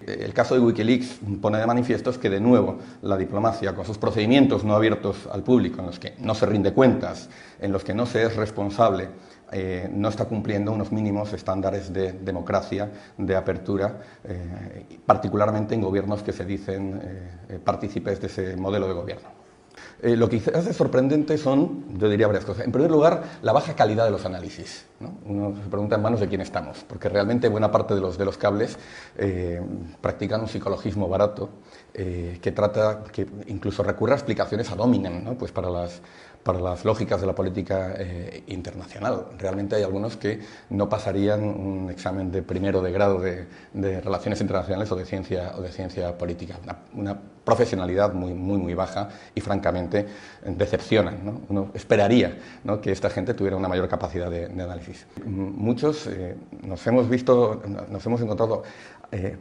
El caso de Wikileaks pone de manifiesto que, de nuevo, la diplomacia, con sus procedimientos no abiertos al público, en los que no se rinde cuentas, en los que no se es responsable, no está cumpliendo unos mínimos estándares de democracia, de apertura, particularmente en gobiernos que se dicen partícipes de ese modelo de gobierno. Lo que quizás es sorprendente son, yo diría, varias cosas. En primer lugar, la baja calidad de los análisis, ¿no? Uno se pregunta en manos de quién estamos, porque realmente buena parte de los cables practican un psicologismo barato que incluso recurre a explicaciones ad hominem, ¿no? Pues para las lógicas de la política internacional. Realmente hay algunos que no pasarían un examen de primero de grado de relaciones internacionales o de ciencia política. Una profesionalidad muy baja y francamente decepcionan, ¿no? Uno esperaría, ¿no?, que esta gente tuviera una mayor capacidad de análisis. Muchos nos hemos encontrado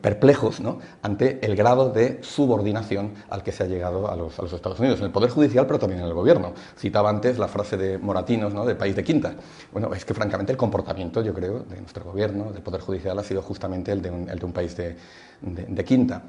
perplejos, ¿no?, ante el grado de subordinación al que se ha llegado a los Estados Unidos, en el Poder Judicial, pero también en el Gobierno. Citaba antes la frase de Moratinos, ¿no?, de País de Quinta. Bueno, es que francamente el comportamiento, yo creo, de nuestro Gobierno, del Poder Judicial, ha sido justamente el de un país de quinta.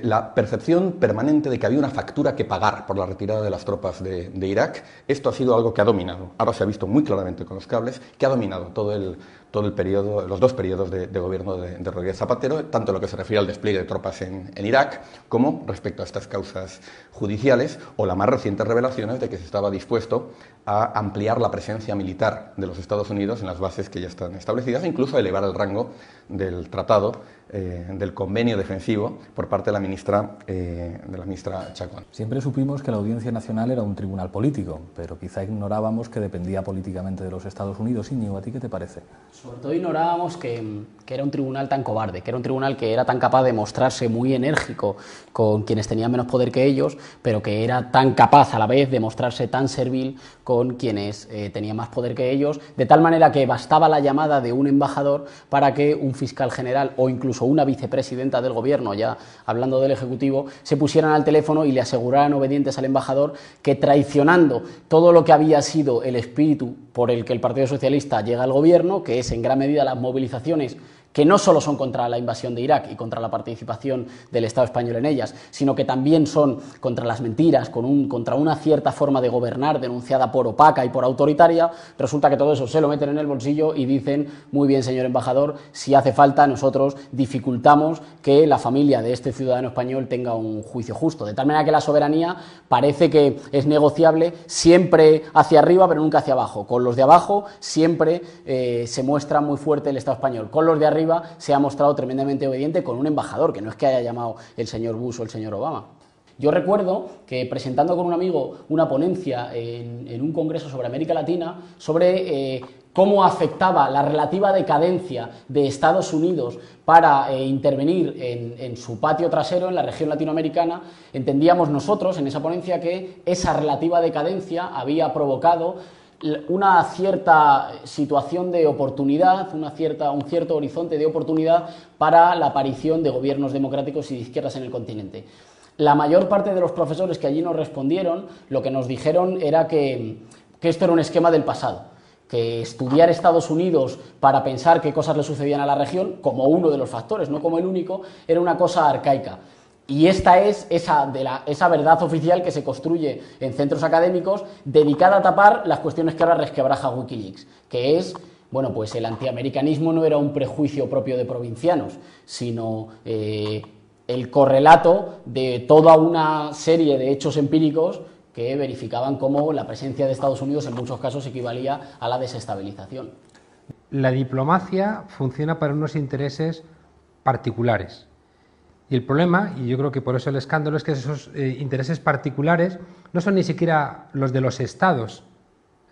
La percepción permanente de que había una factura que pagar por la retirada de las tropas de Irak, esto ha sido algo que ha dominado. Ahora se ha visto muy claramente con los cables que ha dominado todo el periodo, los dos periodos de gobierno de Rodríguez Zapatero, tanto en lo que se refiere al despliegue de tropas en Irak, como respecto a estas causas judiciales, o las más recientes revelaciones de que se estaba dispuesto a ampliar la presencia militar de los Estados Unidos en las bases que ya están establecidas, e incluso a elevar el rango del tratado, del convenio defensivo, por parte de la ministra Chacón. Siempre supimos que la Audiencia Nacional era un tribunal político, pero quizá ignorábamos que dependía políticamente de los Estados Unidos. Íñigo, ¿a ti qué te parece? Sobre todo ignorábamos que era un tribunal tan cobarde, que era un tribunal que era tan capaz de mostrarse muy enérgico con quienes tenían menos poder que ellos, pero que era tan capaz a la vez de mostrarse tan servil con quienes tenían más poder que ellos, de tal manera que bastaba la llamada de un embajador para que un fiscal general o incluso una vicepresidenta del gobierno, ya hablando del Ejecutivo, se pusieran al teléfono y le aseguraran obedientes al embajador que, traicionando todo lo que había sido el espíritu por el que el Partido Socialista llega al gobierno, que es en gran medida las movilizaciones que no solo son contra la invasión de Irak y contra la participación del Estado español en ellas, sino que también son contra las mentiras, contra una cierta forma de gobernar denunciada por opaca y por autoritaria. Resulta que todo eso se lo meten en el bolsillo y dicen: muy bien, señor embajador, si hace falta nosotros dificultamos que la familia de este ciudadano español tenga un juicio justo. De tal manera que la soberanía parece que es negociable siempre hacia arriba, pero nunca hacia abajo. Con los de abajo siempre se muestra muy fuerte el Estado español. Con los de arriba se ha mostrado tremendamente obediente, con un embajador, que no es que haya llamado el señor Bush o el señor Obama. Yo recuerdo que, presentando con un amigo una ponencia en un congreso sobre América Latina, sobre cómo afectaba la relativa decadencia de Estados Unidos para intervenir en su patio trasero, en la región latinoamericana, entendíamos nosotros en esa ponencia que esa relativa decadencia había provocado una cierta situación de oportunidad, un cierto horizonte de oportunidad para la aparición de gobiernos democráticos y de izquierdas en el continente. La mayor parte de los profesores que allí nos respondieron, lo que nos dijeron era que esto era un esquema del pasado, que estudiar Estados Unidos para pensar qué cosas le sucedían a la región, como uno de los factores, no como el único, era una cosa arcaica. Y esta es esa verdad oficial que se construye en centros académicos, dedicada a tapar las cuestiones que ahora resquebraja Wikileaks, que es, bueno, pues el antiamericanismo no era un prejuicio propio de provincianos, sino el correlato de toda una serie de hechos empíricos que verificaban cómo la presencia de Estados Unidos en muchos casos equivalía a la desestabilización. La diplomacia funciona para unos intereses particulares. Y el problema, y yo creo que por eso el escándalo, es que esos intereses particulares no son ni siquiera los de los estados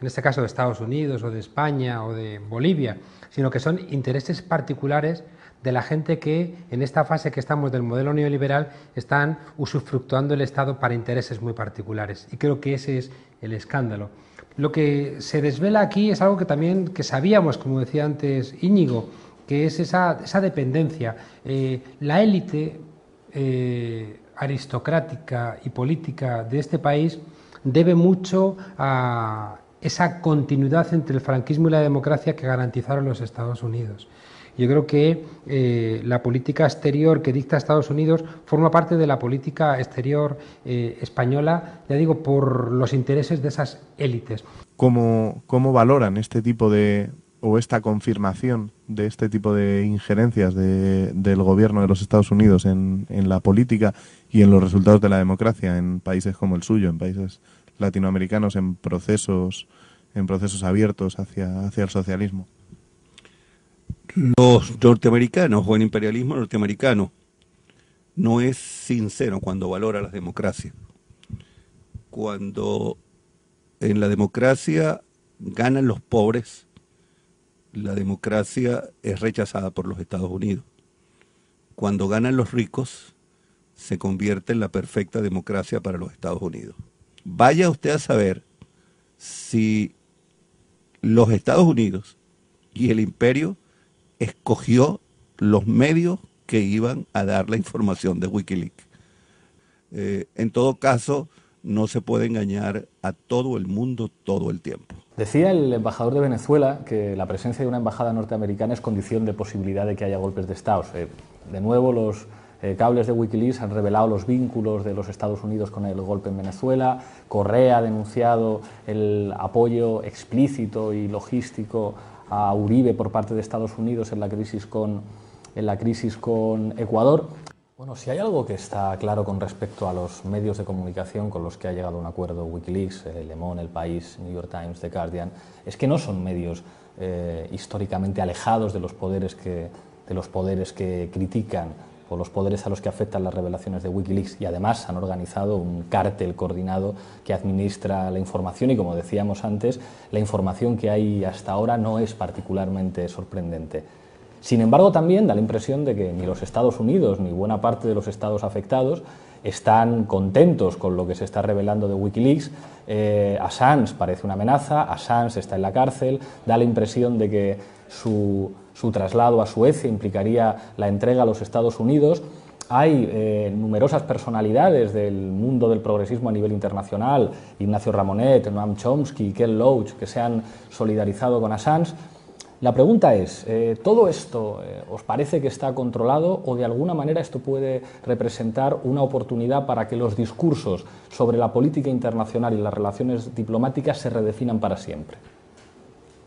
en este caso de Estados Unidos o de España o de Bolivia, sino que son intereses particulares de la gente que en esta fase que estamos del modelo neoliberal están usufructuando el Estado para intereses muy particulares. Y creo que ese es el escándalo. Lo que se desvela aquí es algo que también que sabíamos, como decía antes Íñigo, que es esa dependencia. La élite aristocrática y política de este país debe mucho a esa continuidad entre el franquismo y la democracia que garantizaron los Estados Unidos. Yo creo que la política exterior que dicta Estados Unidos forma parte de la política exterior española, ya digo, por los intereses de esas élites. ¿Cómo valoran este tipo de, o esta confirmación de este tipo de injerencias del gobierno de los Estados Unidos en la política y en los resultados de la democracia en países como el suyo, en países latinoamericanos, en procesos abiertos hacia el socialismo? Los norteamericanos o el imperialismo norteamericano no es sincero cuando valora las democracias. Cuando en la democracia ganan los pobres, la democracia es rechazada por los Estados Unidos. Cuando ganan los ricos, se convierte en la perfecta democracia para los Estados Unidos. Vaya usted a saber si los Estados Unidos y el imperio escogió los medios que iban a dar la información de Wikileaks. En todo caso, no se puede engañar a todo el mundo todo el tiempo. Decía el embajador de Venezuela que la presencia de una embajada norteamericana es condición de posibilidad de que haya golpes de Estado. De nuevo, los cables de Wikileaks han revelado los vínculos de los Estados Unidos con el golpe en Venezuela. Correa ha denunciado el apoyo explícito y logístico a Uribe por parte de Estados Unidos en la crisis con Ecuador. Bueno, si hay algo que está claro con respecto a los medios de comunicación con los que ha llegado a un acuerdo Wikileaks, Le Monde, El País, New York Times, The Guardian, es que no son medios históricamente alejados de los poderes que critican o los poderes a los que afectan las revelaciones de Wikileaks, y además han organizado un cártel coordinado que administra la información, y como decíamos antes, la información que hay hasta ahora no es particularmente sorprendente. Sin embargo, también da la impresión de que ni los Estados Unidos ni buena parte de los estados afectados están contentos con lo que se está revelando de Wikileaks. Assange parece una amenaza, Assange está en la cárcel, da la impresión de que su traslado a Suecia implicaría la entrega a los Estados Unidos. Hay numerosas personalidades del mundo del progresismo a nivel internacional, Ignacio Ramonet, Noam Chomsky, Ken Loach, que se han solidarizado con Assange. La pregunta es, ¿todo esto os parece que está controlado o de alguna manera esto puede representar una oportunidad para que los discursos sobre la política internacional y las relaciones diplomáticas se redefinan para siempre?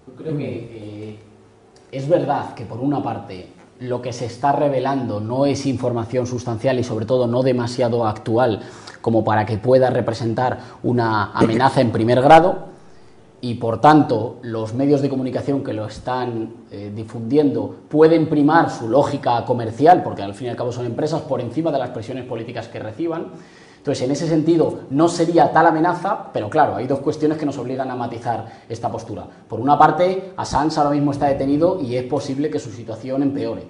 Yo creo que es verdad que por una parte lo que se está revelando no es información sustancial y sobre todo no demasiado actual como para que pueda representar una amenaza en primer grado. Y por tanto los medios de comunicación que lo están difundiendo pueden primar su lógica comercial, porque al fin y al cabo son empresas, por encima de las presiones políticas que reciban. Entonces, en ese sentido, no sería tal amenaza, pero claro, hay dos cuestiones que nos obligan a matizar esta postura. Por una parte, Assange ahora mismo está detenido y es posible que su situación empeore.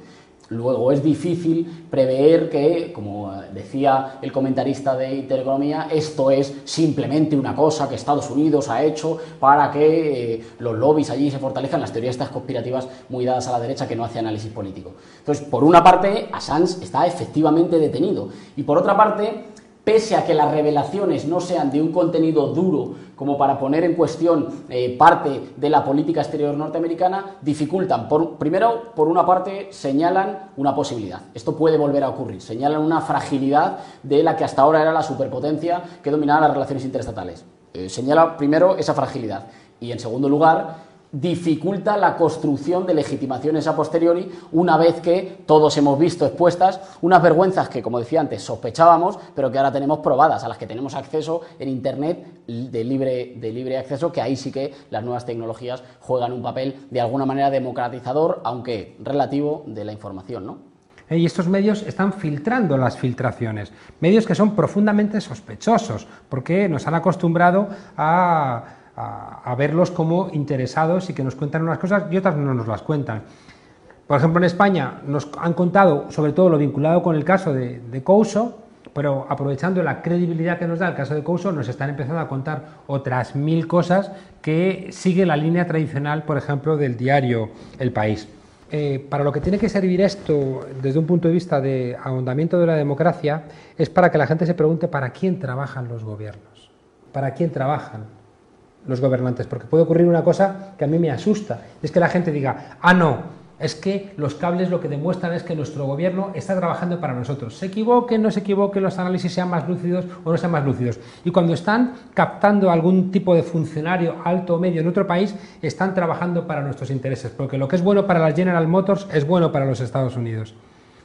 Luego, es difícil prever que, como decía el comentarista de Intereconomía, esto es simplemente una cosa que Estados Unidos ha hecho para que los lobbies allí se fortalezcan, las teorías estas conspirativas muy dadas a la derecha que no hace análisis político. Entonces, por una parte, Assange está efectivamente detenido y por otra parte, pese a que las revelaciones no sean de un contenido duro como para poner en cuestión parte de la política exterior norteamericana, dificultan. Primero, por una parte, señalan una posibilidad. Esto puede volver a ocurrir. Señalan una fragilidad de la que hasta ahora era la superpotencia que dominaba las relaciones interestatales. Señala primero esa fragilidad. Y en segundo lugar, dificulta la construcción de legitimaciones a posteriori una vez que todos hemos visto expuestas unas vergüenzas que, como decía antes, sospechábamos, pero que ahora tenemos probadas, a las que tenemos acceso en Internet de libre acceso, que ahí sí que las nuevas tecnologías juegan un papel de alguna manera democratizador, aunque relativo, de la información, ¿no? Y estos medios están filtrando las filtraciones, medios que son profundamente sospechosos, porque nos han acostumbrado a a verlos como interesados y que nos cuentan unas cosas y otras no nos las cuentan. Por ejemplo, en España nos han contado sobre todo lo vinculado con el caso de Couso, pero aprovechando la credibilidad que nos da el caso de Couso, nos están empezando a contar otras 1000 cosas que sigue la línea tradicional, por ejemplo, del diario El País. Para lo que tiene que servir esto desde un punto de vista de ahondamiento de la democracia es para que la gente se pregunte para quién trabajan los gobiernos, para quién trabajan los gobernantes, porque puede ocurrir una cosa que a mí me asusta, es que la gente diga, ah no, es que los cables lo que demuestran es que nuestro gobierno está trabajando para nosotros. Se equivoquen, no se equivoquen, los análisis sean más lúcidos o no sean más lúcidos. Y cuando están captando algún tipo de funcionario alto o medio en otro país, están trabajando para nuestros intereses, porque lo que es bueno para la General Motors es bueno para los Estados Unidos.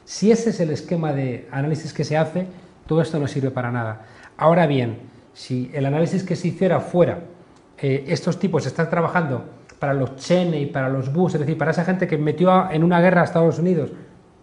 Si ese es el esquema de análisis que se hace, todo esto no sirve para nada. Ahora bien, si el análisis que se hiciera fuera, estos tipos están trabajando para los Cheney, para los Bush, es decir, para esa gente que metió en una guerra a Estados Unidos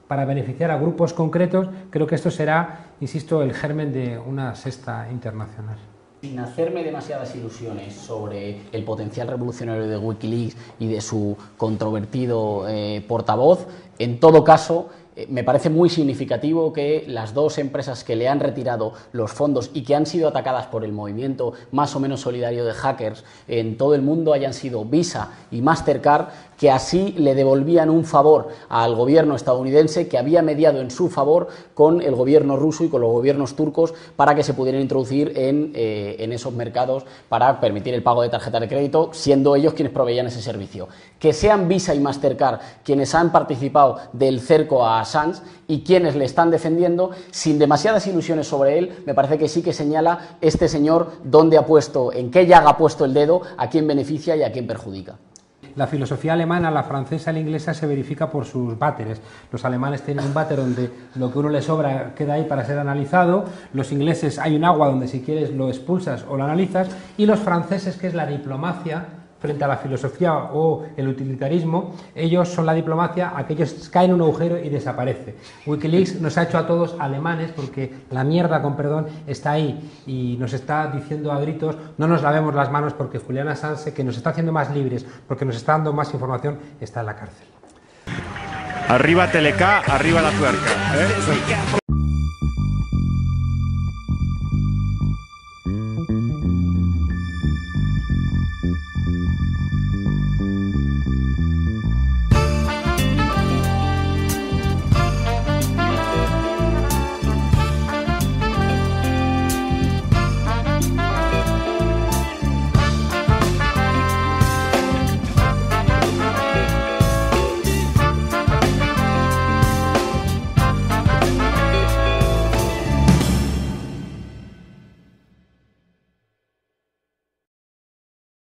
para beneficiar a grupos concretos, creo que esto será, insisto, el germen de una sexta internacional. Sin hacerme demasiadas ilusiones sobre el potencial revolucionario de Wikileaks y de su controvertido portavoz, en todo caso, me parece muy significativo que las dos empresas que le han retirado los fondos y que han sido atacadas por el movimiento más o menos solidario de hackers en todo el mundo hayan sido Visa y Mastercard, que así le devolvían un favor al gobierno estadounidense que había mediado en su favor con el gobierno ruso y con los gobiernos turcos para que se pudieran introducir en esos mercados para permitir el pago de tarjetas de crédito, siendo ellos quienes proveían ese servicio. Que sean Visa y Mastercard quienes han participado del cerco a Assange y quienes le están defendiendo, sin demasiadas ilusiones sobre él, me parece que sí que señala este señor dónde ha puesto, en qué llaga ha puesto el dedo, a quién beneficia y a quién perjudica. La filosofía alemana, la francesa y la inglesa se verifica por sus váteres. Los alemanes tienen un váter donde lo que uno le sobra queda ahí para ser analizado, los ingleses hay un agua donde si quieres lo expulsas o lo analizas, y los franceses, que es la diplomacia frente a la filosofía o el utilitarismo, ellos son la diplomacia, aquellos caen en un agujero y desaparece. Wikileaks nos ha hecho a todos alemanes porque la mierda, con perdón, está ahí y nos está diciendo a gritos, no nos lavemos las manos porque Julian Assange, que nos está haciendo más libres, porque nos está dando más información, está en la cárcel. Arriba Teleca, arriba la tuerca, ¿eh?